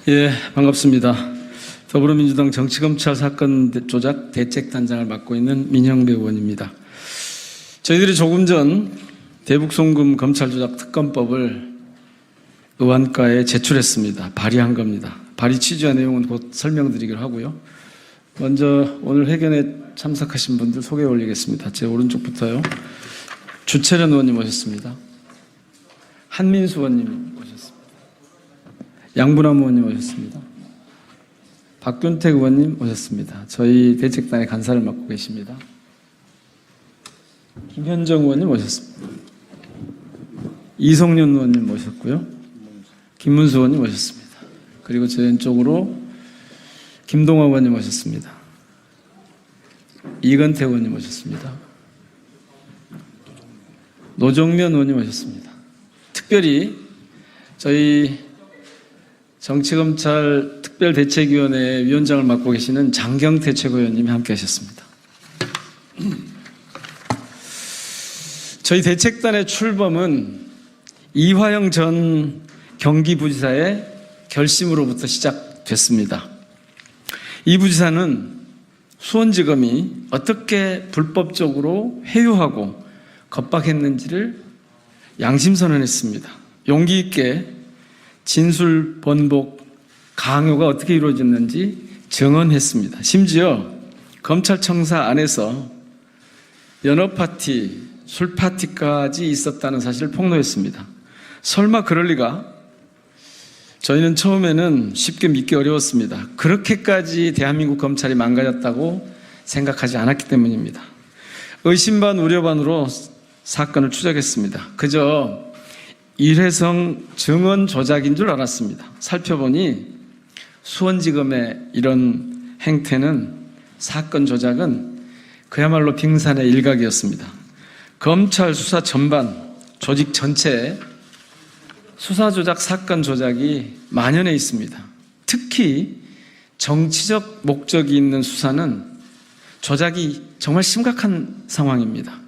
예, 반갑습니다. 더불어민주당 정치검찰 사건 조작 대책단장을 맡고 있는 민형배 의원입니다. 저희들이 조금 전 대북송금 검찰 조작 특검법을 의원가에 제출했습니다. 발의한 겁니다. 발의 취지와 내용은 곧 설명드리기로 하고요. 먼저 오늘 회견에 참석하신 분들 소개 올리겠습니다. 제 오른쪽부터요. 주채련 의원님 오셨습니다. 한민수 의원님 오셨습니다. 양분남 의원님 오셨습니다. 박균택 의원님 오셨습니다. 저희 대책단의 간사를 맡고 계십니다. 김현정 의원님 오셨습니다. 이성윤 의원님 오셨고요. 김문수 의원님 오셨습니다. 그리고 제 왼쪽으로 김동화 의원님 오셨습니다. 이건태 의원님 오셨습니다. 노정면 의원님 오셨습니다. 특별히 저희 정치검찰 특별대책위원회 위원장을 맡고 계시는 장경태 최고위원님이 함께 하셨습니다. 저희 대책단의 출범은 이화영 전 경기부지사의 결심으로부터 시작됐습니다. 이 부지사는 수원지검이 어떻게 불법적으로 회유하고 겁박했는지를 양심선언했습니다. 용기 있게 진술 번복 강요가 어떻게 이루어졌는지 증언했습니다. 심지어 검찰청사 안에서 연어파티, 술파티까지 있었다는 사실을 폭로했습니다. 설마 그럴 리가? 저희는 처음에는 쉽게 믿기 어려웠습니다. 그렇게까지 대한민국 검찰이 망가졌다고 생각하지 않았기 때문입니다. 의심 반 우려 반으로 사건을 추적했습니다. 그저 일회성 증언 조작인 줄 알았습니다. 살펴보니 수원지검의 이런 행태는, 사건 조작은 그야말로 빙산의 일각이었습니다. 검찰 수사 전반, 조직 전체에 수사 조작, 사건 조작이 만연해 있습니다. 특히 정치적 목적이 있는 수사는 조작이 정말 심각한 상황입니다.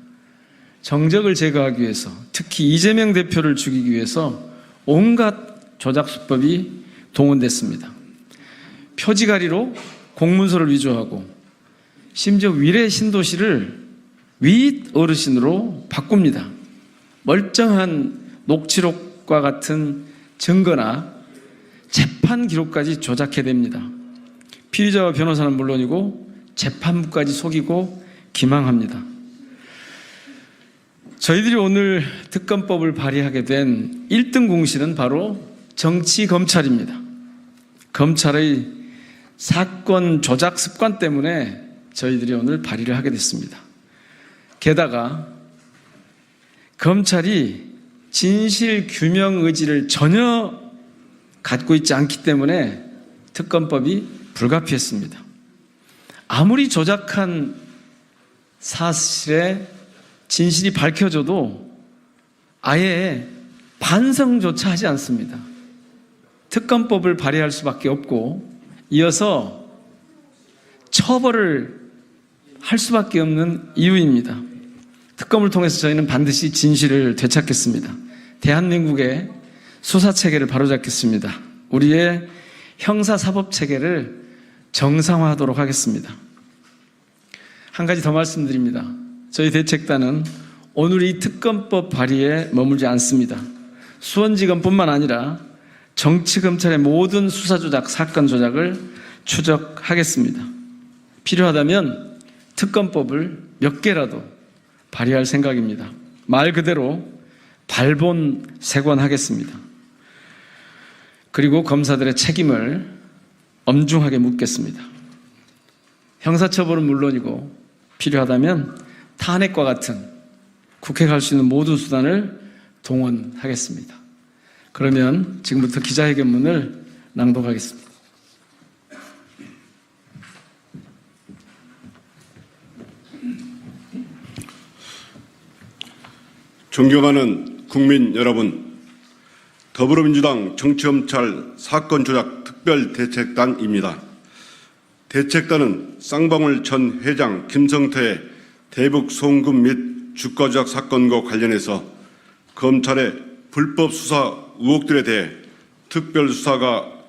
정적을 제거하기 위해서, 특히 이재명 대표를 죽이기 위해서 온갖 조작 수법이 동원됐습니다. 표지가리로 공문서를 위조하고 심지어 위례 신도시를 윗 어르신으로 바꿉니다. 멀쩡한 녹취록과 같은 증거나 재판 기록까지 조작해댑니다. 피의자와 변호사는 물론이고 재판부까지 속이고 기망합니다. 저희들이 오늘 특검법을 발의하게 된 1등 공신은 바로 정치검찰입니다. 검찰의 사건 조작 습관 때문에 저희들이 오늘 발의를 하게 됐습니다. 게다가 검찰이 진실 규명 의지를 전혀 갖고 있지 않기 때문에 특검법이 불가피했습니다. 아무리 조작한 사실의 진실이 밝혀져도 아예 반성조차 하지 않습니다. 특검법을 발의할 수밖에 없고 이어서 처벌을 할 수밖에 없는 이유입니다. 특검을 통해서 저희는 반드시 진실을 되찾겠습니다. 대한민국의 수사체계를 바로잡겠습니다. 우리의 형사사법체계를 정상화하도록 하겠습니다. 한 가지 더 말씀드립니다. 저희 대책단은 오늘 이 특검법 발의에 머물지 않습니다. 수원지검뿐만 아니라 정치검찰의 모든 수사조작, 사건 조작을 추적하겠습니다. 필요하다면 특검법을 몇 개라도 발의할 생각입니다. 말 그대로 발본색원하겠습니다. 그리고 검사들의 책임을 엄중하게 묻겠습니다. 형사처벌은 물론이고 필요하다면 탄핵과 같은 국회가 할 수 있는 모든 수단을 동원하겠습니다. 그러면 지금부터 기자회견문을 낭독하겠습니다. 존경하는 국민 여러분, 더불어민주당 정치검찰 사건 조작 특별대책단입니다. 대책단은 쌍방울 전 회장 김성태의 대북 송금 및 주가 조작 사건과 관련해서 검찰의 불법 수사 의혹들에 대해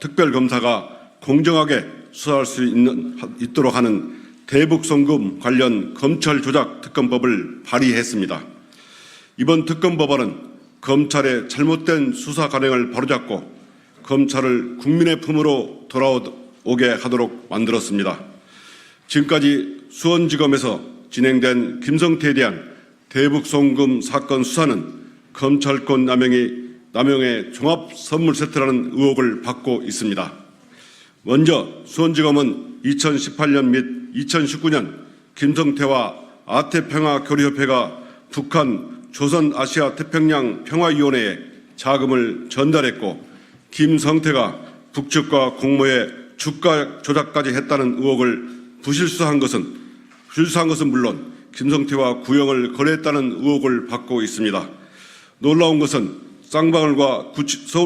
특별검사가 공정하게 수사할 수 있도록 하는 대북송금 관련 검찰 조작 특검법을 발의했습니다. 이번 특검법안은 검찰의 잘못된 수사 관행을 바로잡고 검찰을 국민의 품으로 돌아오게 하도록 만들었습니다. 지금까지 수원지검에서 진행된 김성태에 대한 대북송금 사건 수사는 검찰권 남용의 종합선물세트라는 의혹을 받고 있습니다. 먼저 수원지검은 2018년 및 2019년 김성태와 아태평화교류협회가 북한 조선아시아태평양 평화위원회에 자금을 전달했고 김성태가 북측과 공모해 주가 조작까지 했다는 의혹을 부실수한 것은 물론 김성태와 구형을 거래했다는 의혹을 받고 있습니다. 놀라운 것은 쌍방울과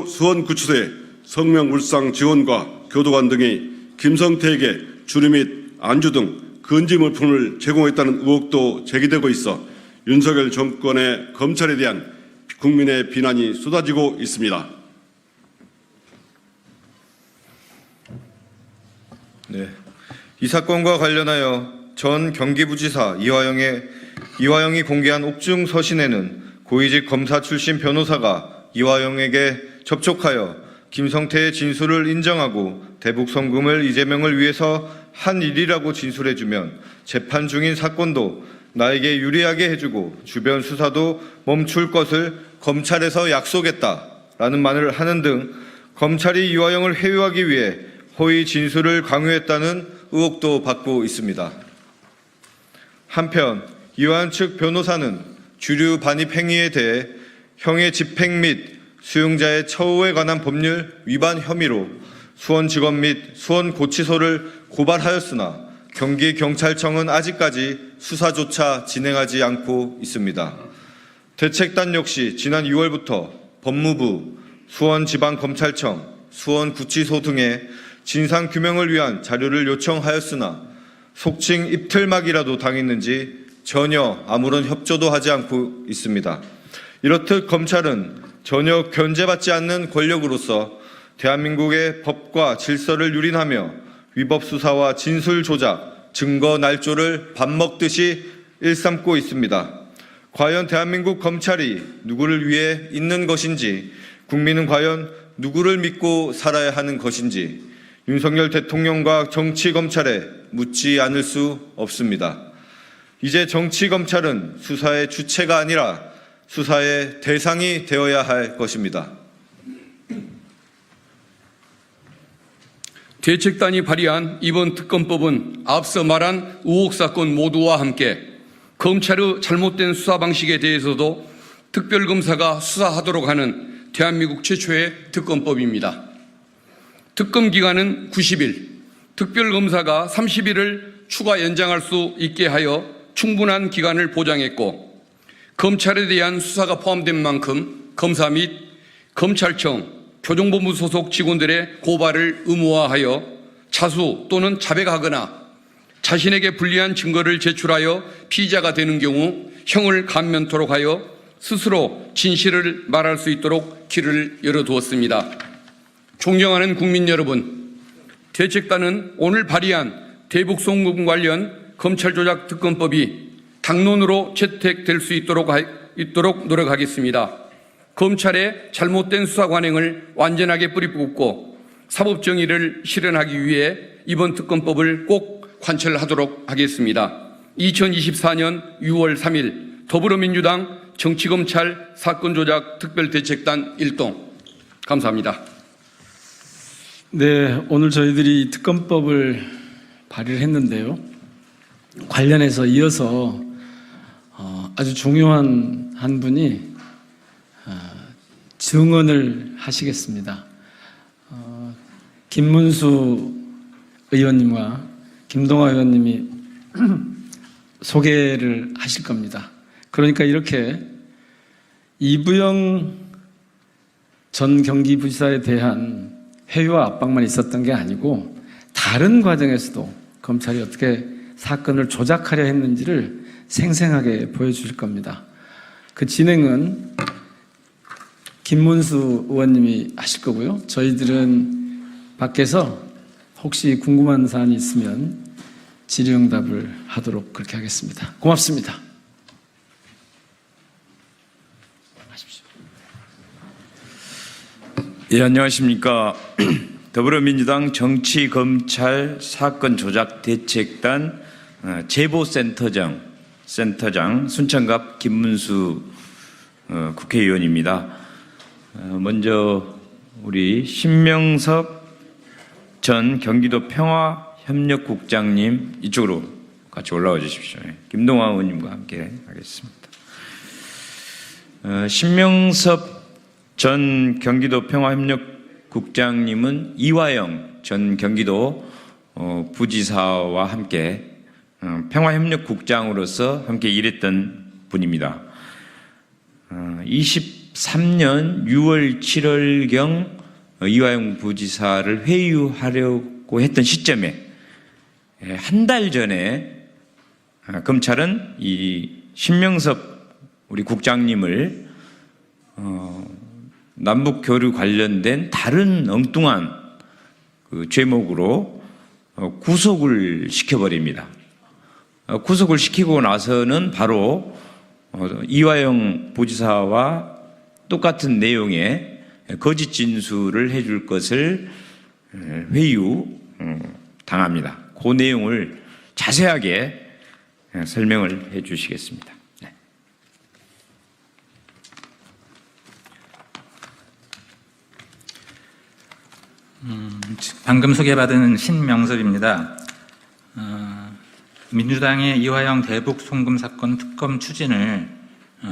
수원구치소의 성명물상 지원과 교도관 등이 김성태에게 주류 및 안주 등 건지 물품을 제공했다는 의혹도 제기되고 있어 윤석열 정권의 검찰에 대한 국민의 비난이 쏟아지고 있습니다. 네, 이 사건과 관련하여 전 경기부지사 이화영이 공개한 옥중 서신에는 고위직 검사 출신 변호사가 이화영에게 접촉하여 김성태의 진술을 인정하고 대북송금을 이재명을 위해서 한 일이라고 진술해주면 재판 중인 사건도 나에게 유리하게 해주고 주변 수사도 멈출 것을 검찰에서 약속했다라는 말을 하는 등 검찰이 이화영을 회유하기 위해 허위 진술을 강요했다는 의혹도 받고 있습니다. 한편 이화영 측 변호사는 주류 반입 행위에 대해 형의 집행 및 수용자의 처우에 관한 법률 위반 혐의로 수원지검 및 수원고치소를 고발하였으나 경기경찰청은 아직까지 수사조차 진행하지 않고 있습니다. 대책단 역시 지난 6월부터 법무부, 수원지방검찰청, 수원구치소 등에 진상규명을 위한 자료를 요청하였으나 속칭 입틀막이라도 당했는지 전혀 아무런 협조도 하지 않고 있습니다. 이렇듯 검찰은 전혀 견제받지 않는 권력으로서 대한민국의 법과 질서를 유린하며 위법 수사와 진술 조작, 증거 날조를 밥 먹듯이 일삼고 있습니다. 과연 대한민국 검찰이 누구를 위해 있는 것인지, 국민은 과연 누구를 믿고 살아야 하는 것인지 윤석열 대통령과 정치검찰에 묻지 않을 수 없습니다. 이제 정치검찰은 수사의 주체가 아니라 수사의 대상이 되어야 할 것입니다. 대책단이 발의한 이번 특검법은 앞서 말한 의혹 사건 모두와 함께 검찰의 잘못된 수사 방식에 대해서도 특별검사가 수사하도록 하는 대한민국 최초의 특검법입니다. 특검 기간은 90일, 특별검사가 30일을 추가 연장할 수 있게 하여 충분한 기간을 보장했고 검찰에 대한 수사가 포함된 만큼 검사 및 검찰청, 교정본부 소속 직원들의 고발을 의무화하여 자수 또는 자백하거나 자신에게 불리한 증거를 제출하여 피의자가 되는 경우 형을 감면토록 하여 스스로 진실을 말할 수 있도록 길을 열어두었습니다. 존경하는 국민 여러분, 대책단은 오늘 발의한 대북송금 관련 검찰조작 특검법이 당론으로 채택될 수 있도록 노력하겠습니다. 검찰의 잘못된 수사 관행을 완전하게 뿌리뽑고 사법정의를 실현하기 위해 이번 특검법을 꼭 관철하도록 하겠습니다. 2024년 6월 3일 더불어민주당 정치검찰 사건조작 특별대책단 1동. 감사합니다. 네, 오늘 저희들이 특검법을 발의를 했는데요. 관련해서 이어서 아주 중요한 한 분이 증언을 하시겠습니다. 김문수 의원님과 김동아 의원님이 소개를 하실 겁니다. 그러니까 이렇게 이부영 전 경기부지사에 대한 회유와 압박만 있었던 게 아니고 다른 과정에서도 검찰이 어떻게 사건을 조작하려 했는지를 생생하게 보여주실 겁니다. 그 진행은 김문수 의원님이 하실 거고요. 저희들은 밖에서 혹시 궁금한 사안이 있으면 질의응답을 하도록 그렇게 하겠습니다. 고맙습니다. 예, 안녕하십니까. 더불어민주당 정치검찰 사건 조작 대책단 제보센터장 순천갑 김문수 국회의원입니다. 먼저 우리 신명섭 전 경기도 평화협력국장님 이쪽으로 같이 올라와 주십시오. 김동완 의원님과 함께 하겠습니다. 신명섭 전 경기도 평화협력국장님은 이화영 전 경기도 부지사와 함께 평화협력국장으로서 함께 일했던 분입니다. 23년 6월 7월경 이화영 부지사를 회유하려고 했던 시점에 한 달 전에 검찰은 이 신명섭 우리 국장님을 남북 교류 관련된 다른 엉뚱한 그 죄목으로 구속을 시켜버립니다. 구속을 시키고 나서는 바로 이화영 부지사와 똑같은 내용의 거짓 진술을 해줄 것을 회유 당합니다. 그 내용을 자세하게 설명을 해 주시겠습니다. 네. 방금 소개받은 신명섭입니다. 민주당의 이화영 대북 송금 사건 특검 추진을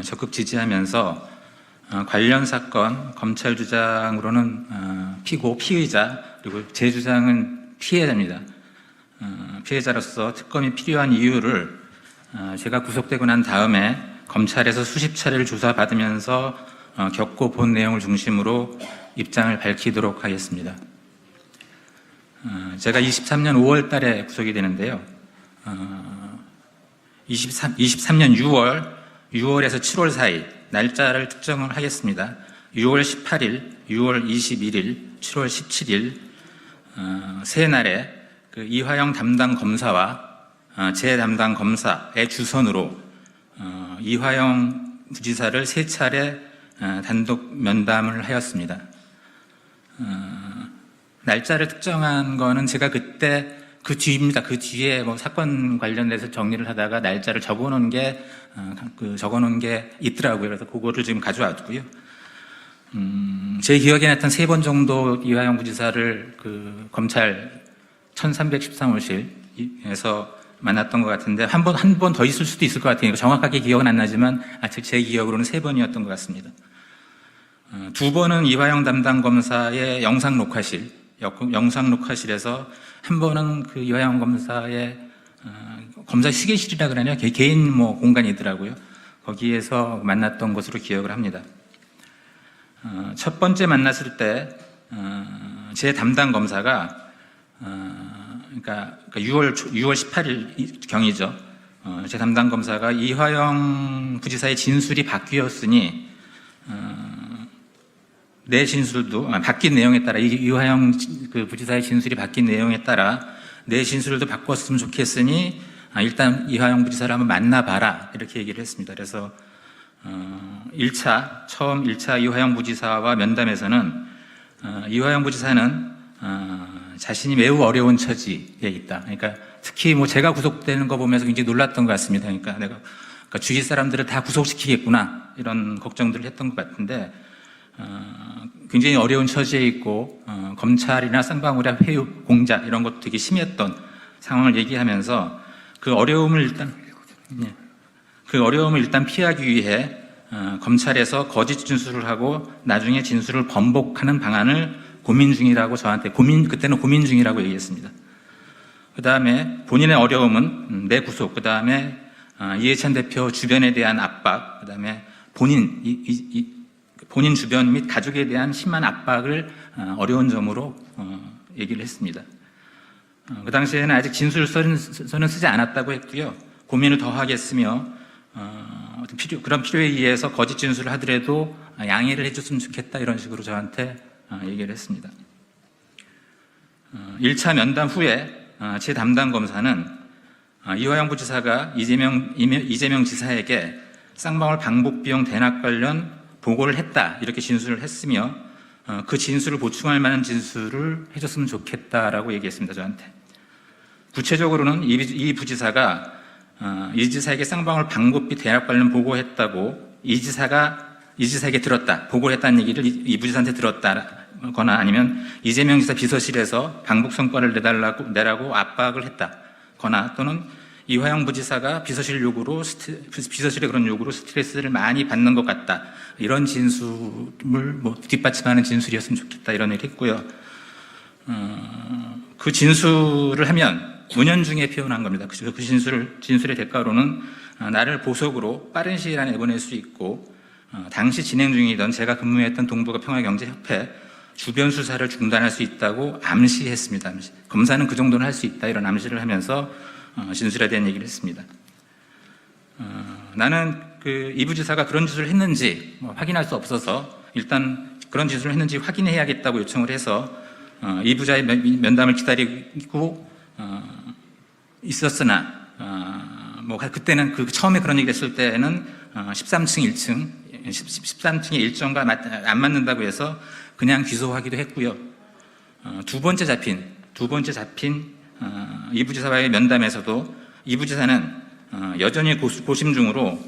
적극 지지하면서 관련 사건 검찰 주장으로는 피의자 그리고 제 주장은 피해자입니다. 피해자로서 특검이 필요한 이유를 제가 구속되고 난 다음에 검찰에서 수십 차례를 조사받으면서 겪고 본 내용을 중심으로 입장을 밝히도록 하겠습니다. 제가 23년 5월 달에 구속이 되는데요. 23년 6월에서 7월 사이 날짜를 특정을 하겠습니다. 6월 18일, 6월 21일, 7월 17일 세 날에 그 이화영 담당 검사와 제 담당 검사의 주선으로 이화영 부지사를 세 차례 단독 면담을 하였습니다. 날짜를 특정한 거는 제가 그때 그 뒤입니다. 그 뒤에 뭐 사건 관련돼서 정리를 하다가 날짜를 적어놓은 게 있더라고요. 그래서 그거를 지금 가져왔고요. 제 기억에 하여튼 3번 정도 이화영 부지사를 그 검찰 1313호실에서 만났던 것 같은데 한 번 더 있을 수도 있을 것 같아요. 정확하게 기억은 안 나지만 제 기억으로는 3번이었던 것 같습니다. 2번은 이화영 담당 검사의 영상 녹화실에서 한 번은 그 이화영 검사의 검사 휴게실이라 그러나요? 개인 공간이 있더라고요. 거기에서 만났던 것으로 기억을 합니다. 첫 번째 만났을 때 제 담당 검사가 그러니까 6월 18일 경이죠. 제 담당 검사가 이화영 부지사의 진술이 바뀌었으니 내 진술도 바뀐 내용에 따라 이화영 그 부지사의 진술이 바뀐 내용에 따라 내 진술도 바꿨으면 좋겠으니 일단 이화영 부지사를 한번 만나봐라 이렇게 얘기를 했습니다. 그래서 처음 1차 이화영 부지사와 면담에서는 이화영 부지사는 자신이 매우 어려운 처지에 있다. 그러니까 특히 제가 구속되는 거 보면서 굉장히 놀랐던 것 같습니다. 그러니까 주위 사람들을 다 구속시키겠구나 이런 걱정들을 했던 것 같은데 굉장히 어려운 처지에 있고 검찰이나 쌍방울의 회유 공자 이런 것도 되게 심했던 상황을 얘기하면서 그 어려움을 일단 피하기 위해 검찰에서 거짓 진술을 하고 나중에 진술을 번복하는 방안을 고민 중이라고 저한테 그때는 고민 중이라고 얘기했습니다. 그 다음에 본인의 어려움은 내 구속, 그 다음에 이해찬 대표 주변에 대한 압박, 그 다음에 본인 주변 및 가족에 대한 심한 압박을 어려운 점으로 얘기를 했습니다. 그 당시에는 아직 진술서는 쓰지 않았다고 했고요. 고민을 더 하겠으며 그런 필요에 의해서 거짓 진술을 하더라도 양해를 해줬으면 좋겠다 이런 식으로 저한테 얘기를 했습니다. 1차 면담 후에 제 담당 검사는 이화영 부지사가 이재명 지사에게 쌍방울 방북 비용 대납 관련 보고를 했다 이렇게 진술을 했으며 그 진술을 보충할 만한 진술을 해줬으면 좋겠다라고 얘기했습니다. 저한테. 구체적으로는 이 부지사가 이 지사에게 쌍방울 방북비 대납 관련 보고했다고 이 지사에게 들었다, 보고를 했다는 얘기를 이 부지사한테 들었다거나 아니면 이재명 지사 비서실에서 방북 성과를 내라고 압박을 했다거나 또는 이화영 부지사가 비서실의 그런 요구로 스트레스를 많이 받는 것 같다. 이런 진술을 뒷받침하는 진술이었으면 좋겠다. 이런 얘기를 했고요. 그 진술을 하면 은연중에 표현한 겁니다. 그 진술의 대가로는 나를 보석으로 빠른 시일 안에 내보낼 수 있고 당시 진행 중이던 제가 근무했던 동북아 평화경제협회 주변 수사를 중단할 수 있다고 암시했습니다. 검사는 그 정도는 할 수 있다. 이런 암시를 하면서 진술에 대한 얘기를 했습니다. 나는 이 부지사가 그런 짓을 했는지 확인할 수 없어서 일단 그런 짓을 했는지 확인해야겠다고 요청을 해서 이 부자의 면담을 기다리고 있었으나 그때는 처음에 그런 얘기를 했을 때는 13층 13층의 일정과 안 맞는다고 해서 그냥 귀소하기도 했고요. 두 번째 잡힌 이 부지사와의 면담에서도 이 부지사는 여전히 고심 중으로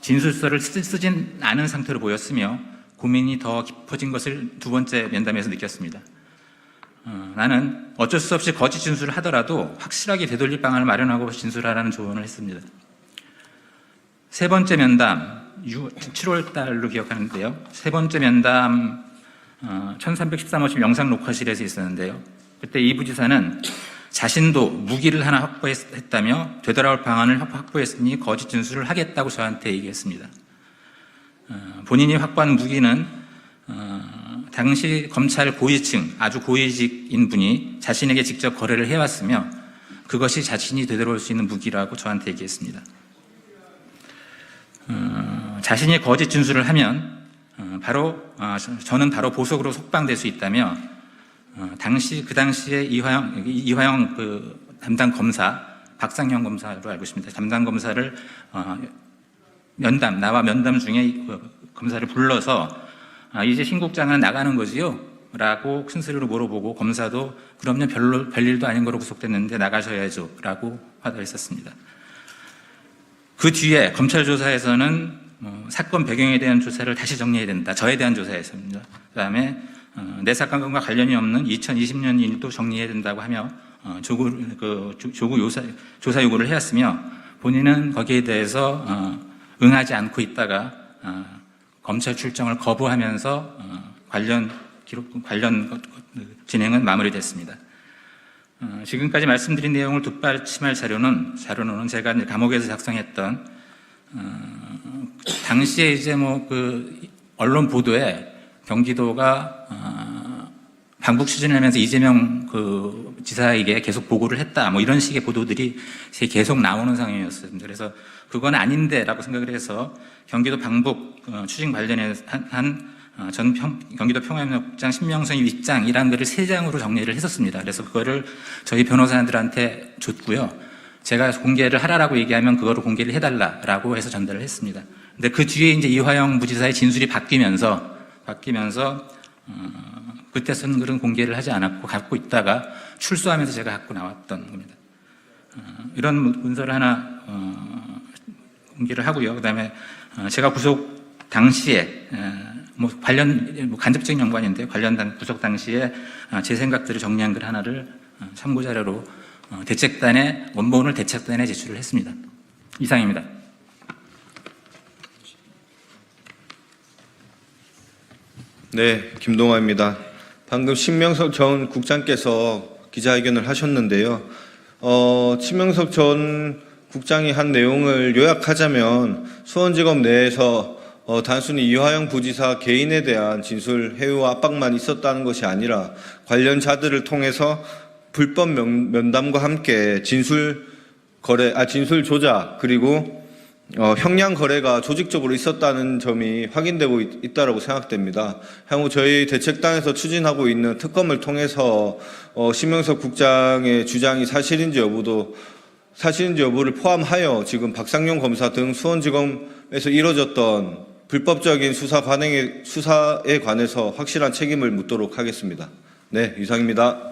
진술서를 쓰진 않은 상태로 보였으며 고민이 더 깊어진 것을 두 번째 면담에서 느꼈습니다. 나는 어쩔 수 없이 거짓 진술을 하더라도 확실하게 되돌릴 방안을 마련하고 진술하라는 조언을 했습니다. 세 번째 면담 7월 달로 기억하는데요. 세 번째 면담 1313호실 영상 녹화실에서 있었는데요. 그때 이 부지사는 자신도 무기를 하나 확보했다며 되돌아올 방안을 확보했으니 거짓 진술을 하겠다고 저한테 얘기했습니다. 본인이 확보한 무기는 당시 검찰 고위층, 아주 고위직인 분이 자신에게 직접 거래를 해왔으며 그것이 자신이 되돌아올 수 있는 무기라고 저한테 얘기했습니다. 자신이 거짓 진술을 하면 저는 바로 보석으로 속방될 수 있다며 그 당시에 이화영 담당 검사, 박상현 검사로 알고 있습니다. 담당 검사를 나와 면담 중에 검사를 불러서 이제 신 국장은 나가는 거지요? 라고 큰 소리로 물어보고 검사도 그럼요 별일도 아닌 거로 구속됐는데 나가셔야죠 라고 화답을 했었습니다. 그 뒤에 검찰 조사에서는 사건 배경에 대한 조사를 다시 정리해야 된다. 저에 대한 조사에서입니다. 그다음에 내 사건과 관련이 없는 2020년 일도 정리해야 된다고 하며 조사 요구를 해왔으며 본인은 거기에 대해서 응하지 않고 있다가 검찰 출정을 거부하면서 관련 진행은 마무리됐습니다. 지금까지 말씀드린 내용을 뒷받침할 자료는 제가 감옥에서 작성했던 당시에 이제 언론 보도에 경기도가 방북 추진하면서 이재명 지사에게 계속 보고를 했다 이런 식의 보도들이 계속 나오는 상황이었습니다. 그래서 그건 아닌데라고 생각을 해서 경기도 방북 추진 관련해서 전 경기도 평화협력국장 신명선이 윗장이라는 글을 3장으로 정리를 했었습니다. 그래서 그거를 저희 변호사들한테 줬고요. 제가 공개를 하라라고 얘기하면 그거를 공개를 해달라라고 해서 전달을 했습니다. 근데 그 뒤에 이제 이화영 부지사의 진술이 바뀌면서 그때 쓴 글은 공개를 하지 않았고 갖고 있다가 출소하면서 제가 갖고 나왔던 겁니다. 이런 문서를 하나 공개를 하고요. 그다음에 제가 구속 당시에 간접적인 연관인데 관련된 구속 당시에 제 생각들을 정리한 글 하나를 참고 자료로 원본을 대책단에 제출을 했습니다. 이상입니다. 네, 김동아입니다. 방금 신명석 전 국장께서 기자회견을 하셨는데요. 신명석 전 국장이 한 내용을 요약하자면 수원지검 내에서 단순히 이화영 부지사 개인에 대한 진술 해유와 압박만 있었다는 것이 아니라 관련자들을 통해서 불법 면담과 함께 진술 조작 그리고 형량 거래가 조직적으로 있었다는 점이 확인되고 있다고 생각됩니다. 향후 저희 대책당에서 추진하고 있는 특검을 통해서 심영석 국장의 주장이 사실인지 여부를 포함하여 지금 박상용 검사 등 수원지검에서 이뤄졌던 불법적인 수사에 관해서 확실한 책임을 묻도록 하겠습니다. 네, 이상입니다.